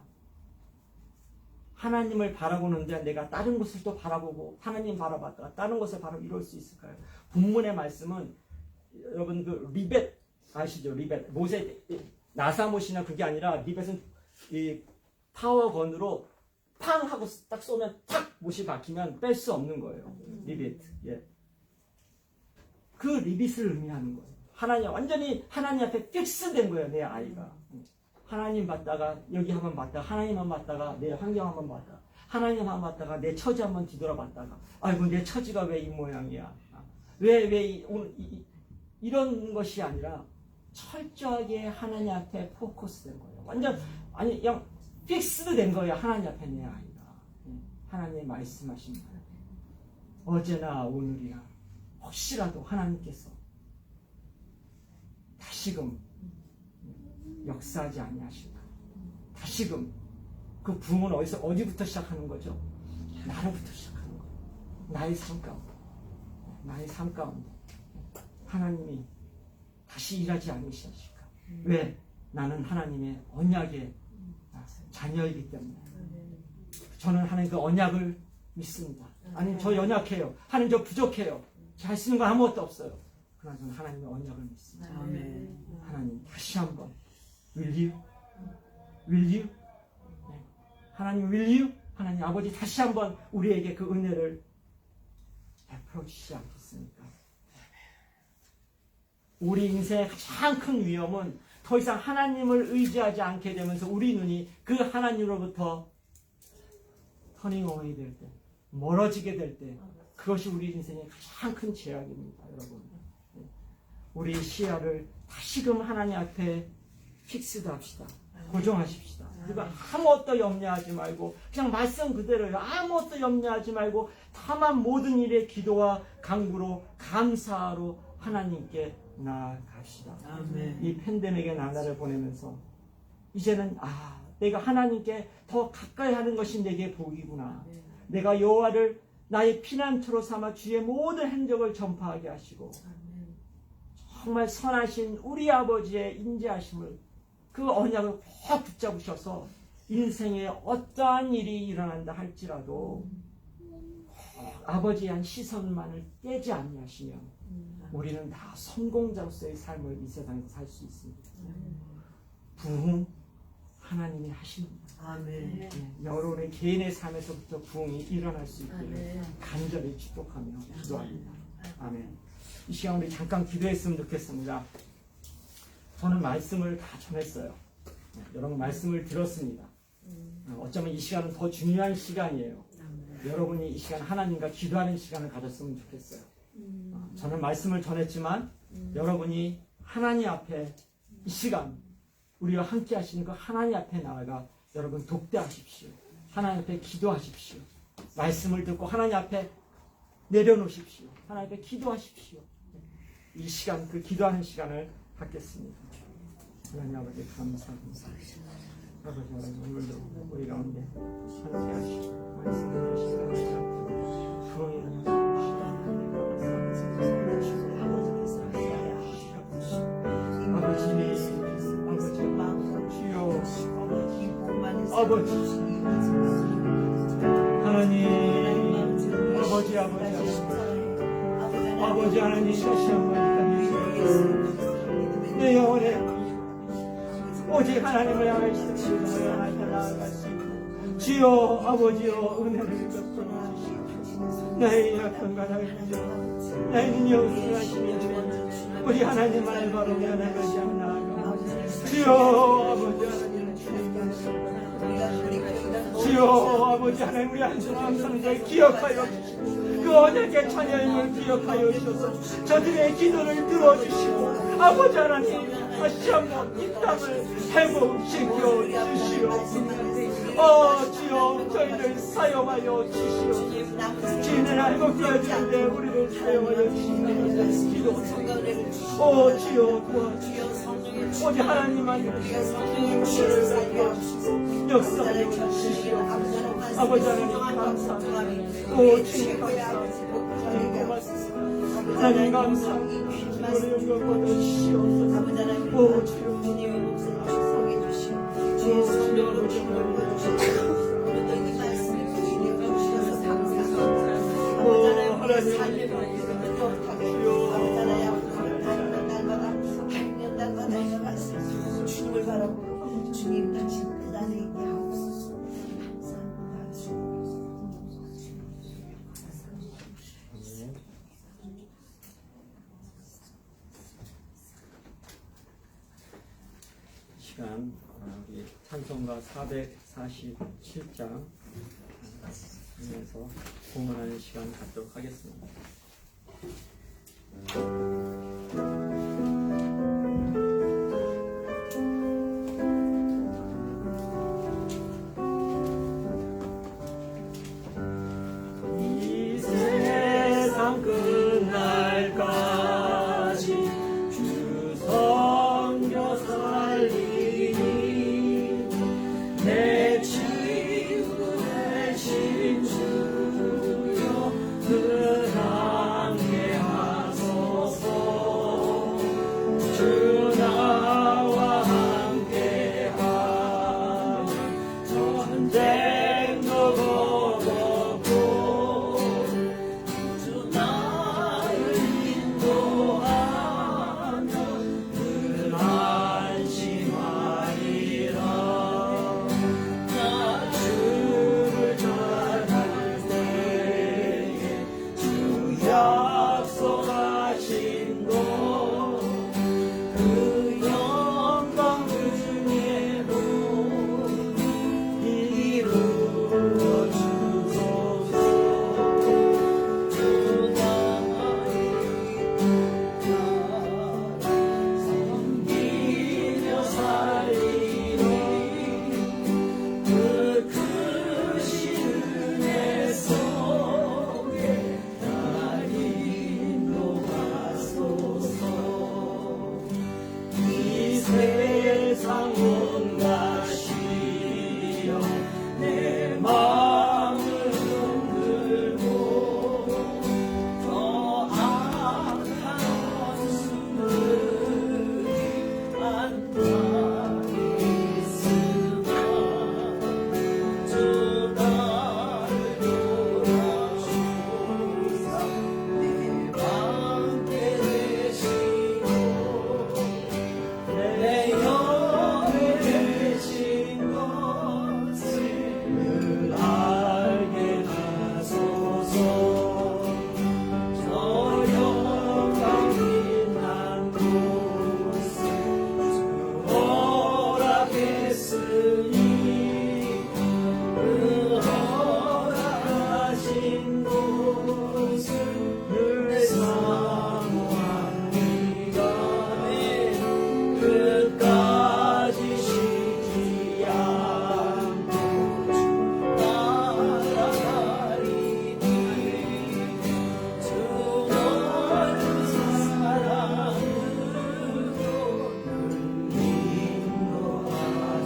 하나님을 바라보는데 내가 다른 것을 또 바라보고 하나님 바라봤다가 다른 것을 바라보고 이럴 수 있을까요? 본문의 말씀은 여러분 그 리벳 아시죠? 리벳 모세 나사못이나 그게 아니라 리벳은 이 파워건으로 팡 하고 딱 쏘면 탁 못이 박히면 뺄 수 없는 거예요. 리벳. 예. 그 리빗을 의미하는 거예요. 하나님 완전히 하나님 앞에 픽스된 거예요. 내 아이가. 하나님 봤다가 여기 한번 봤다가 하나님 한번 봤다가 내 환경 한번 봤다가 하나님 한번 봤다가 내 처지 한번 뒤돌아봤다가 아이고 내 처지가 왜 이 모양이야. 이런 것이 아니라 철저하게 하나님 앞에 포커스된 거예요. 완전 아니 그냥 픽스드 된 거예요. 하나님 앞에 내 아이가. 하나님의 말씀하신 말. 어제나 오늘이나 혹시라도 하나님께서 다시금 역사하지 아니하실까? 다시금 그 부흥은 어디부터 시작하는 거죠? 나로부터 시작하는 거예요. 나의 삶 가운데 하나님이 다시 일하지 않으시실까? 왜? 나는 하나님의 언약의 자녀이기 때문에. 저는 하나님 그 언약을 믿습니다. 아니 저 연약해요. 하나님 저 부족해요. 잘 쓰는 거 아무것도 없어요. 그러나 저는 하나님의 언약을 믿습니다. 아멘. 하나님 다시 한번 Will you? 네. 하나님 will you? 하나님 아버지 다시 한번 우리에게 그 은혜를 베풀어 주시지 않겠습니까? 우리 인생의 가장 큰 위험은 더 이상 하나님을 의지하지 않게 되면서 우리 눈이 그 하나님으로부터 터닝 어웨이 될 때, 멀어지게 될 때, 그것이 우리 인생의 가장 큰 죄악입니다, 여러분. 우리 시야를 다시금 하나님 앞에 픽스드 합시다. 고정하십시다. 그리고 아무것도 염려하지 말고 그냥 말씀 그대로요. 아무것도 염려하지 말고 다만 모든 일에 기도와 간구로 감사로 하나님께 나아갑시다. 아멘. 이 팬데믹의 나날을 보내면서 이제는 내가 하나님께 더 가까이 하는 것이 내게 복이구나. 내가 여호와를 나의 피난처로 삼아 주의 모든 행적을 전파하게 하시고 정말 선하신 우리 아버지의 인자하심을 그 언약을 꼭 붙잡으셔서 인생에 어떠한 일이 일어난다 할지라도 아버지의 한 시선만을 떼지 아니하시면 우리는 다 성공자로서의 삶을 이 세상에서 살 수 있습니다. 부흥 하나님이 하십니다. 아멘. 여러분의 개인의 삶에서부터 부흥이 일어날 수 있기를 간절히 축복하며 기도합니다. 아멘. 이 시간 우리 잠깐 기도했으면 좋겠습니다. 저는 말씀을 다 전했어요. 여러분 말씀을 들었습니다. 어쩌면 이 시간은 더 중요한 시간이에요. 여러분이 이 시간 하나님과 기도하는 시간을 가졌으면 좋겠어요. 저는 말씀을 전했지만 여러분이 하나님 앞에 이 시간 우리와 함께 하시는 그 하나님 앞에 나아가 여러분 독대하십시오. 하나님 앞에 기도하십시오. 말씀을 듣고 하나님 앞에 내려놓으십시오. 하나님 앞에 기도하십시오. 이 시간 그 기도하는 시간을 갖겠습니다. 하나님 아버지 감사합니다. 아버지 하나님 오늘도 우리 가운데 함께 하시고 말씀을 하시고 부흥이 아버지 하나님 아버지 하나님 다시 한번 내 영혼에 오직 하나님을 향할 시름을 나아가시고 주여 아버지여 은혜를 베풀어 주시옵소서. 나의 약한 가닥을 주여 나의 능력을 하시니 우리 하나님만을 바라며 나가지 않나가 주여 아버지 하나님 주여 아버지 하나님 우리 한순간 성도를 기억하여 주시고 그 언약의 자녀임을 기억하여 주셔서 저들의 기도를 들어주시고 아버지 하나님 다시 한번 이 땅을 회복시켜 주시옵소서. 주여 저희를 사용하여 주시옵소서. 주인을 회복되어 주는데 우리를 사용하여 주시옵소서. 기도합니다. 주여 도와주시옵소서. 오직 하나님만 주님을 살려주시고 역사하여 주시옵소서. 아버지 하나님 감사합니다. 오 주님 감사합니다. 하나님 감사합니다. 주님의 영광 받으시옵소서. 오 주여 주님의 목소리를 축복해 주시오. 주의 성령으로 기도해 주시옵소서. 이 말씀을 주님께 주셔서 감사합니다. 아버지 하나님 삶의 방식을 똑똑하게 아버지 하나님 날마다 날마다 이 말씀 주님을 바라보고 주님 당신 뜻 안에 있게 하옵소서. 시간 우리 찬송가 447장 하면서 공헌하는 시간 갖도록 하겠습니다. 이 세상 끝날까지 주 섬겨 살리니 내 친구 되신 주여 함께 하소서. 주 나와 함께 하면 전쟁도 버겁고 주 나를 인도하면 늘 안심하리라. 나 주를 따를 때에 주 약속하신 그 영광 은혜로 이루어 주소서. 주 나의 나라 섬기며 살리니 그 크신 은혜 속에 날 인도하소서. 이 세상 온 것이여 내 마음을 흔들고 더 악한 원수들이 안방에 있으나 주 나를 돌아주사 내 방패 되시고 내 영에 계신 것을 늘 알게 하소서. 저 영광 빛난 곳을 주 허락했으니 그 허락하신 곳을 늘 사모합니다. 끝까지 쉬지 않고 따라가리니 주 너를 사랑으로 늘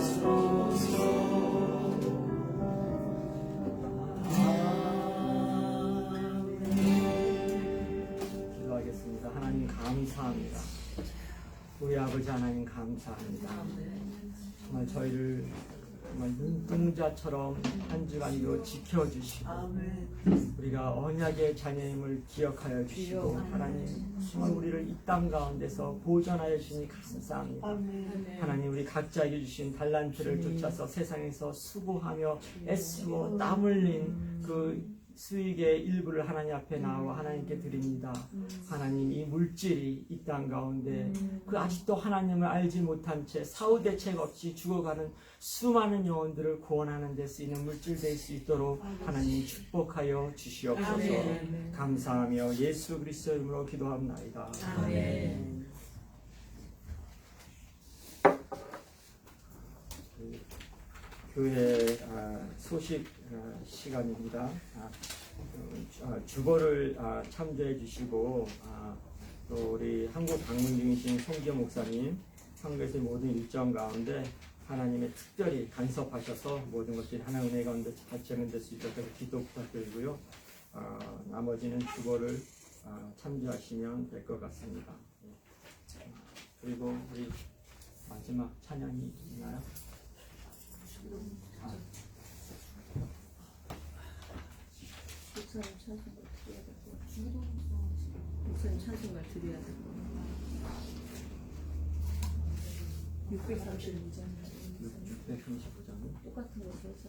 인도하소서. 기도하겠습니다. 하나님 감사합니다. 우리 아버지 하나님 감사합니다. 정말 저희를 정말 눈동자처럼 한 주간도 지켜주시고 우리가 언약의 자녀임을 기억하여 주시고 하나님 정말 우리를 이 땅 가운데서 보존하여 주시니 감사합니다. 하나님 우리 각자에게 주신 달란트를 쫓아서 세상에서 수고하며 애쓰고 땀 흘린 그 수익의 일부를 하나님 앞에 나와 하나님께 드립니다. 하나님 이 물질이 이 땅 가운데 그 아직도 하나님을 알지 못한 채 사후대책 없이 죽어가는 수많은 영혼들을 구원하는 데 쓰이는 물질 될 수 있도록 하나님 축복하여 주시옵소서. 감사하며 예수 그리스도 이름으로 기도합나이다. 아멘. 교회 소식 시간입니다. 주보를 참조해 주시고 또 우리 한국 방문 중이신 송기호 목사님 한국에서의 모든 일정 가운데 하나님의 특별히 간섭하셔서 모든 것들이 하나님의 은혜 가운데 잘 진행될 수 있도록 기도 부탁드리고요. 나머지는 주보를 참조하시면 될 것 같습니다. 그리고 우리 마지막 찬양이 있나요? 목사님 찬송가 드려야 되고 목사님 찬송가 드려야 되고 635장 635장은 똑같은 거 써서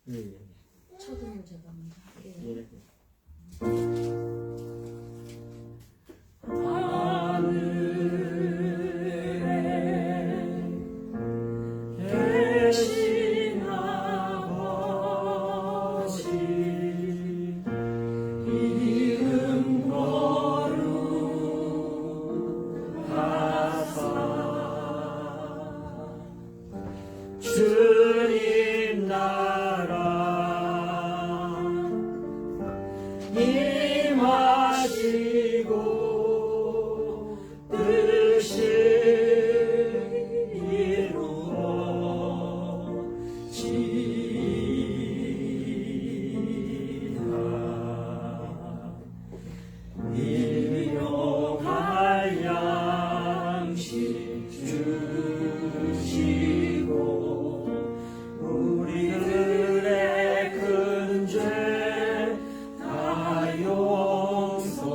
예. 초등을 제가 먼저 할게요. 예. 주님 나라 임하시고 뜻이 이루어지리라 일용할 양식 주시고 우리들의 큰 죄 다 용서하옵시고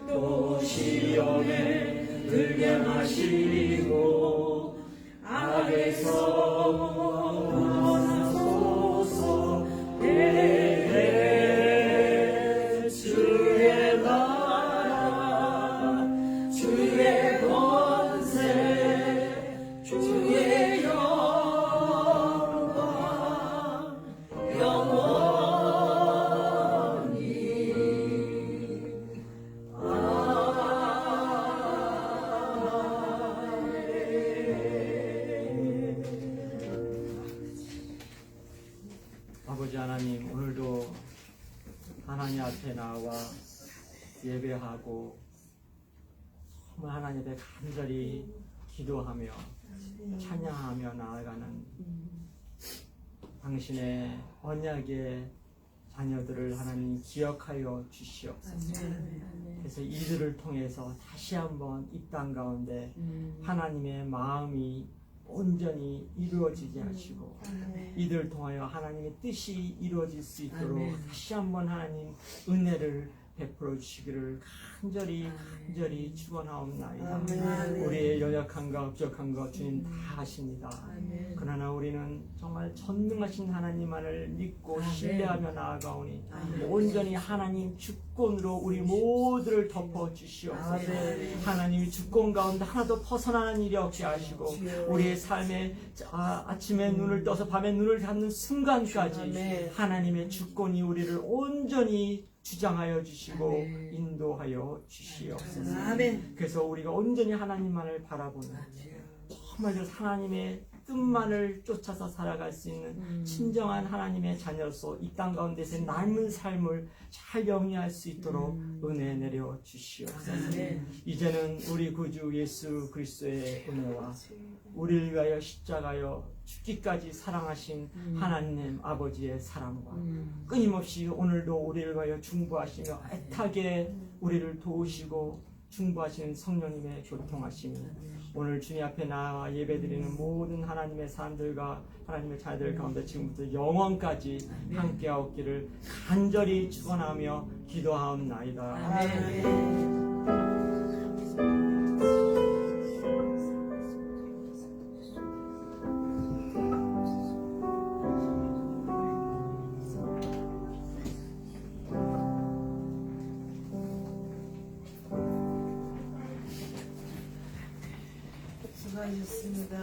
또 시험에 들게 마시고 악에서 구원하소서. 주의 나라 주의 권세 주의 영광 영원히 아버지 하나님, 오늘도 하나님 앞에 나와 예배하고 정말 하나님 앞에 간절히 기도하며 찬양하며 나아가는 당신의 언약의 자녀들을 하나님 기억하여 주시옵소서. 그래서 이들을 통해서 다시 한번 이 땅 가운데 하나님의 마음이 온전히 이루어지게 하시고 이들을 통하여 하나님의 뜻이 이루어질 수 있도록 다시 한번 하나님 은혜를 베풀어 주시기를 간절히 축원하옵나이다. 우리의 연약함과 업적한 것 주님 다 아십니다. 그러나 우리는 정말 전능하신 하나님만을 믿고 신뢰하며 나아가오니 온전히 하나님 주권으로 우리 모두를 덮어 주시옵소서. 하나님이 주권 가운데 하나도 벗어나는 일이 없게 하시고 우리의 삶에 아침에 눈을 떠서 밤에 눈을 닫는 순간까지 하나님의 주권이 우리를 온전히 주장하여 주시고 인도하여 주시옵소서. 그래서 우리가 온전히 하나님만을 바라보는 정말 하나님의 뜻만을 쫓아서 살아갈 수 있는 진정한 하나님의 자녀로서 이 땅 가운데서 남은 삶을 잘 영위할 수 있도록 은혜 내려 주시옵소서. 이제는 우리 구주 예수 그리스도의 은혜와 우리를 위하여 십자가여 죽기까지 사랑하신 하나님 아버지의 사랑과 끊임없이 오늘도 우리를 위하여 중보하시며 애타게 우리를 도우시고 중보하시는 성령님의 교통하심이 오늘 주님 앞에 나와 예배드리는 모든 하나님의 사람들과 하나님의 자녀들 가운데 지금부터 영원까지 함께하옵기를 간절히 축원하며 기도하옵나이다. 아멘. 수고하셨습니다.